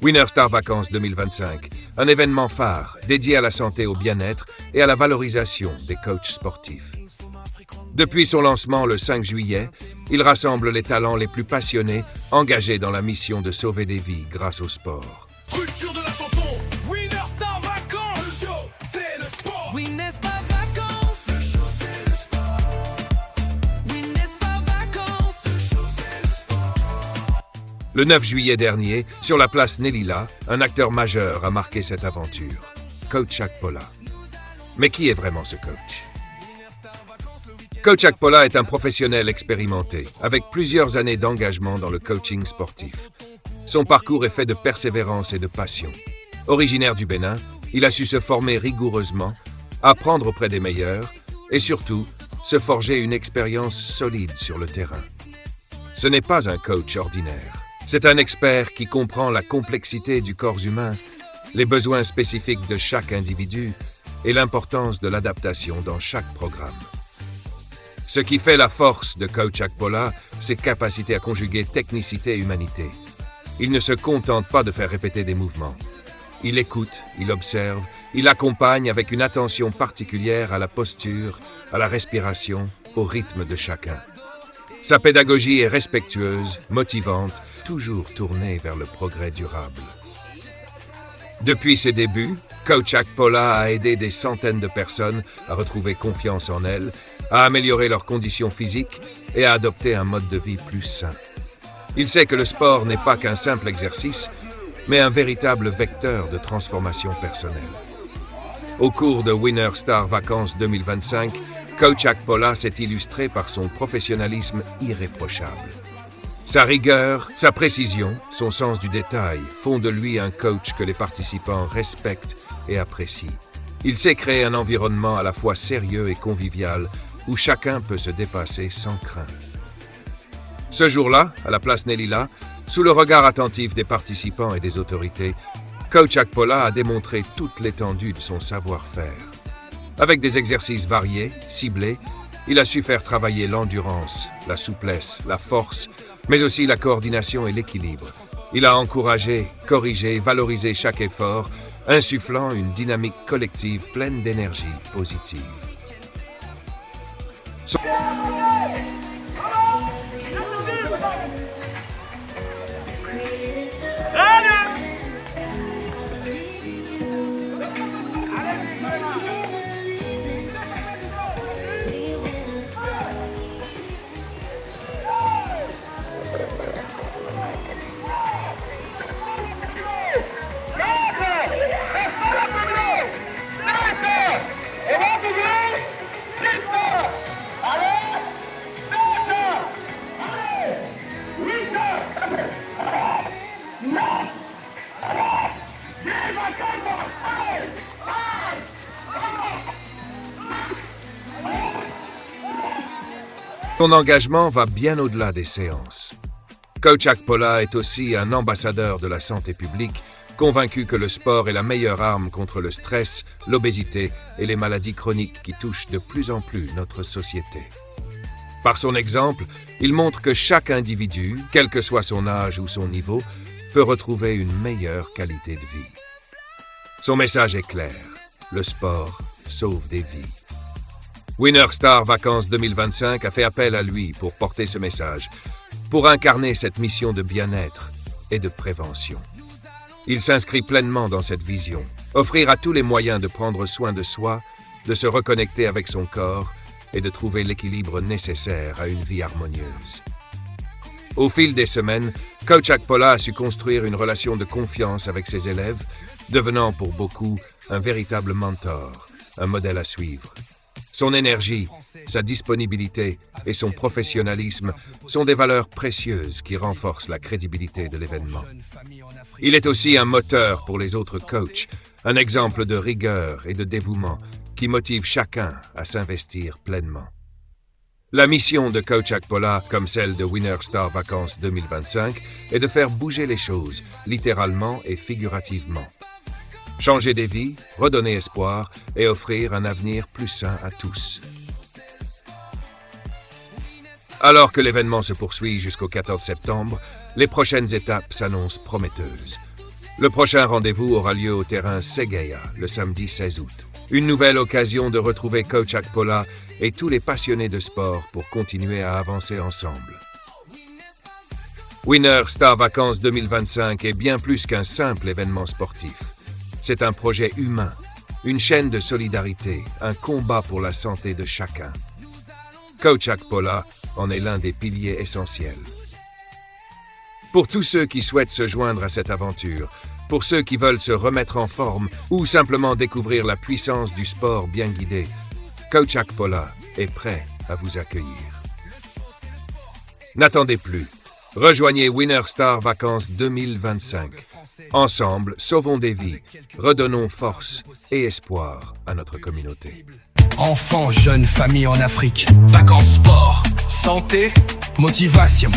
Winner Star Vacances 2025, un événement phare dédié à la santé, au bien-être et à la valorisation des coachs sportifs. Depuis son lancement le 5 juillet, il rassemble les talents les plus passionnés, engagés dans la mission de sauver des vies grâce au sport. Structure de la chanson, Winner Star Vacances. Le show, c'est le sport. Winner Star Vacances. Le show, c'est le sport. Winner Star Vacances. Le show, c'est le sport. Le 9 juillet dernier, sur la place Nelila, un acteur majeur a marqué cette aventure, Coach Akpola. Mais qui est vraiment ce coach? Coach Akpola est un professionnel expérimenté, avec plusieurs années d'engagement dans le coaching sportif. Son parcours est fait de persévérance et de passion. Originaire du Bénin, il a su se former rigoureusement, apprendre auprès des meilleurs et surtout, se forger une expérience solide sur le terrain. Ce n'est pas un coach ordinaire. C'est un expert qui comprend la complexité du corps humain, les besoins spécifiques de chaque individu et l'importance de l'adaptation dans chaque programme. Ce qui fait la force de Coach Akpola, c'est capacité à conjuguer technicité et humanité. Il ne se contente pas de faire répéter des mouvements. Il écoute, il observe, il accompagne avec une attention particulière à la posture, à la respiration, au rythme de chacun. Sa pédagogie est respectueuse, motivante, toujours tournée vers le progrès durable. Depuis ses débuts, Coach Akpola a aidé des centaines de personnes à retrouver confiance en elles, à améliorer leurs conditions physiques et à adopter un mode de vie plus sain. Il sait que le sport n'est pas qu'un simple exercice, mais un véritable vecteur de transformation personnelle. Au cours de Winner Star Vacances 2025, Coach Akpola s'est illustré par son professionnalisme irréprochable. Sa rigueur, sa précision, son sens du détail font de lui un coach que les participants respectent et apprécient. Il sait créer un environnement à la fois sérieux et convivial où chacun peut se dépasser sans crainte. Ce jour-là, à la place Nelila, sous le regard attentif des participants et des autorités, Coach Akpola a démontré toute l'étendue de son savoir-faire. Avec des exercices variés, ciblés, il a su faire travailler l'endurance, la souplesse, la force, mais aussi la coordination et l'équilibre. Il a encouragé, corrigé, valorisé chaque effort, insufflant une dynamique collective pleine d'énergie positive. Son engagement va bien au-delà des séances. Coach Akpola est aussi un ambassadeur de la santé publique, convaincu que le sport est la meilleure arme contre le stress, l'obésité et les maladies chroniques qui touchent de plus en plus notre société. Par son exemple, il montre que chaque individu, quel que soit son âge ou son niveau, peut retrouver une meilleure qualité de vie. Son message est clair, le sport sauve des vies. Winner Star Vacances 2025 a fait appel à lui pour porter ce message, pour incarner cette mission de bien-être et de prévention. Il s'inscrit pleinement dans cette vision, offrir à tous les moyens de prendre soin de soi, de se reconnecter avec son corps et de trouver l'équilibre nécessaire à une vie harmonieuse. Au fil des semaines, Coach Akpola a su construire une relation de confiance avec ses élèves, devenant pour beaucoup un véritable mentor, un modèle à suivre. Son énergie, sa disponibilité et son professionnalisme sont des valeurs précieuses qui renforcent la crédibilité de l'événement. Il est aussi un moteur pour les autres coachs, un exemple de rigueur et de dévouement qui motive chacun à s'investir pleinement. La mission de Coach Akpola, comme celle de Winner Star Vacances 2025, est de faire bouger les choses, littéralement et figurativement. Changer des vies, redonner espoir et offrir un avenir plus sain à tous. Alors que l'événement se poursuit jusqu'au 14 septembre, les prochaines étapes s'annoncent prometteuses. Le prochain rendez-vous aura lieu au terrain Segeya le samedi 16 août. Une nouvelle occasion de retrouver Coach Akpola et tous les passionnés de sport pour continuer à avancer ensemble. Winner Star Vacances 2025 est bien plus qu'un simple événement sportif. C'est un projet humain, une chaîne de solidarité, un combat pour la santé de chacun. Coach Akpola en est l'un des piliers essentiels. Pour tous ceux qui souhaitent se joindre à cette aventure, pour ceux qui veulent se remettre en forme ou simplement découvrir la puissance du sport bien guidé, Coach Akpola est prêt à vous accueillir. N'attendez plus. Rejoignez Winner Star Vacances 2025. Ensemble, sauvons des vies, redonnons force et espoir à notre communauté. Enfants, jeunes, familles en Afrique. Vacances, sport, santé, motivation.